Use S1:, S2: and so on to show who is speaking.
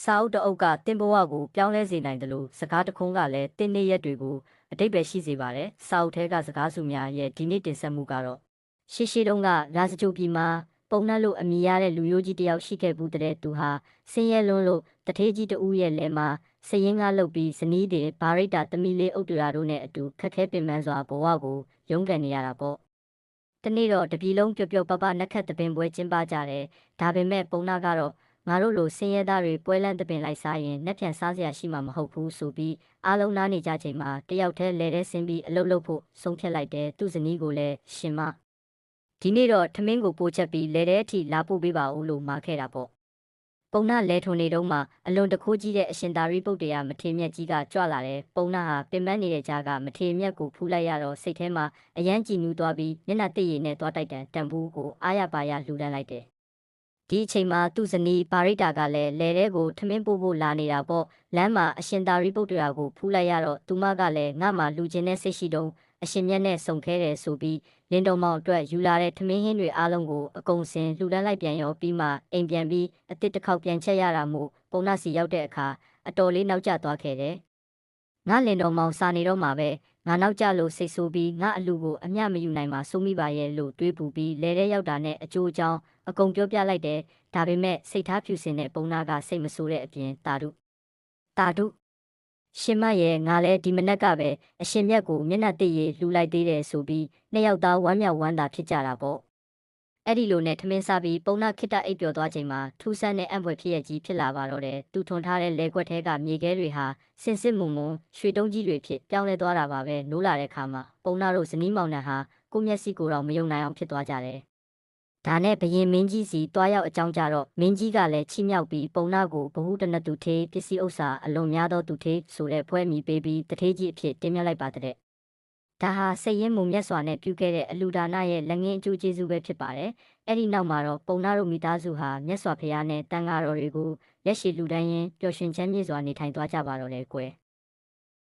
S1: စာအုပ်တစ်အုပ်ကတင်ဘဝကိုပြောင်းလဲစေနိုင်တယ်လို့စကားတစ်ခုံးကလည်းတင်းနေရက်တွေကိုအတိတ်ပဲရှိစေပါတယ်။စာအုပ်ထဲကစကားစုများရဲ့ဒီနေ့တင်ဆက်မှုကတော့ရှေးတုန်းကရာဇဂိုပြည်မှာပုံနှက်လို့အမည်ရတဲ့လူမျိုးကြီးတစ်ယောက်ရှိခဲ့ဘူးတဲ့သူဟာဆင်းရဲလွန်းလို့တထေးကြီးတဦးရဲ့လယ်မှာစည်ရင်းကားလုပ်ပြီးဇနီးတွေဘာရိတ်တာသမီးလေးအုပ်တူရာတို့နဲ့အတူခက်ခဲပင်ပန်းစွာဘဝကိုရုန်းကန်နေရတာပေါ့။တနေ့တော့တပြည်လုံးပျော်ပျော်ပါပါနက်ခတ်သပင်ပွဲကျင်းပကြတယ်။ဒါပေမဲ့ပုံနှက်ကတော့ငါတို့လိုဆင်းရဲသားတွေပွဲလန့်သပင်လိုက်စားရင်နှက်ပြန်စားစရာရှိမှာမဟုတ်ဘူးဆိုပြီးအားလုံးနားနေကြချိန်မှာတယောက်တည်းလဲတဲ့ဆင်းပြီးအလုပ်လုပ်ဖို့ဆုံးဖြတ်လိုက်တယ်သူ့ဇနီးကိုလည်းရှင်မဒီနေ့တော့ထမင်းကိုပိုးချက်ပြီးလဲတဲ့အထိလာပို့ပေးပါဦးလို့မှာခဲ့တာပေါ့ပုံနာလဲထုံနေတုန်းမှာအလွန်တခိုးကြီးတဲ့အရှင်သာရိပုတ္တရာမထေမြတ်ကြီးကကြွလာတယ်ပုံနာဟာပင်ပန်းနေတဲ့ကြားကမထေမြတ်ကိုဖူးလိုက်ရတော့စိတ်ထဲမှာအယမ်းကြည်နူးသွားပြီးမျက်နှာတစ်ရည်နဲ့သွားတိုက်တံဘူးကိုအားရပါရလှူဒန်းလိုက်တယ်ဒီအချိန်မှာသူ့ဇနီးပါရိတာကလည်းလဲတဲ့ကိုထမင်းပို့ဖို့လာနေတာပေါ့လမ်းမှာအရှင်သာရိပုတ္တရာကိုဖူးလိုက်ရတော့သူမကလည်းငါမှလူချင်းနဲ့စိတ်ရှိတုံးအရှင်မြတ်နဲ့ဆုံခဲတယ်ဆိုပြီးလင်းတော်မောင်အတွက်ယူလာတဲ့ထမင်းဟင်းတွေအားလုံးကိုအကုန်စင်လှူဒန်းလိုက်ပြန်ရောပြီးမှအိမ်ပြန်ပြီးအစ်စ်တစ်ခေါက်ပြန်ချက်ရတာမို့ပုံနာစီရောက်တဲ့အခါအတော်လေးနောက်ကျသွားခဲ့တယ်ငါလင်းတော်မောင်စာနေတော့မှာပဲငါနောက်ကျလို့စိတ်ဆိုးပြီးငါအလူကိုအမျှမယူနိုင်မှာစိုးမိပါရဲ့လို့တွေးပူပြီးလဲတဲ့ရောက်တာနဲ့အကျိုးအကြောင်းအကုန်ပြောပြလိုက်တယ်ဒါပေမဲ့စိတ်ထားဖြူစင်တဲ့ပုံနာကစိတ်မဆိုးတဲ့အပြင်တာတုရှင်မရဲ့ငါလည်းဒီမနက်ကပဲအရှင်မြတ်ကိုမျက်နှာတစ်ရည်လှူလိုက်သေးတယ်ဆိုပြီးနှစ်ယောက်သားဝမ်းမြောက်ဝမ်းသာဖြစ်ကြတာပေါ့အဲ့ဒီလိုနဲ့ထမင်းစားပြီးပုံနာခိတအိပ်ပျော်သွားချိန်မှာထူးဆန်းတဲ့အံ့ဖွယ်ဖြစ်ရကြီးဖြစ်လာပါတော့တယ်သူထွန်ထားတဲ့လဲကွက်ထဲကမြေခဲတွေဟာစင်စစ်မုံရွှေတုံးကြီးတွေဖြစ်ပြောင်းလဲသွားတာပါပဲနိုးလာတဲ့အခါမှာပုံနာတို့ဇနီးမောင်နှံဟာကိုမျက်စိကိုတော့မယုံနိုင်အောင်ဖြစ်သွားကြတယ်ဒါနဲ့ဘရင်မင်းကြီးစီတွားရောက်အကြောင်းကြတော့မင်းကြီးကလည်းချီးမြှောက်ပြီးပုံနာကိုဘ ഹു တနတူထေးပစ္စည်းဥစ္စာအလွန်များသောသူထေးဆိုတဲ့ဖွဲမိပေးပြီးတထေးကြီးအဖြစ်တင်မြှောက်လိုက်ပါတဲ့ဒါဟာစိတ်ရင်းမှုမြတ်စွာနဲ့ပြုခဲ့တဲ့အလူဒါနရဲ့လက်ငင်းအကျိုးကျေးဇူးပဲဖြစ်ပါတယ်။အဲ့ဒီနောက်မှာတော့ပုံနာတို့မိသားစုဟာမြတ်စွာဘုရားနဲ့တန်ဃာတော်တွေကိုလက်ရှိလူတိုင်းရင်ပျော်ရွှင်ချမ်းမြေ့စွာနေထိုင်သွားကြပါတော့တယ်ကွယ်။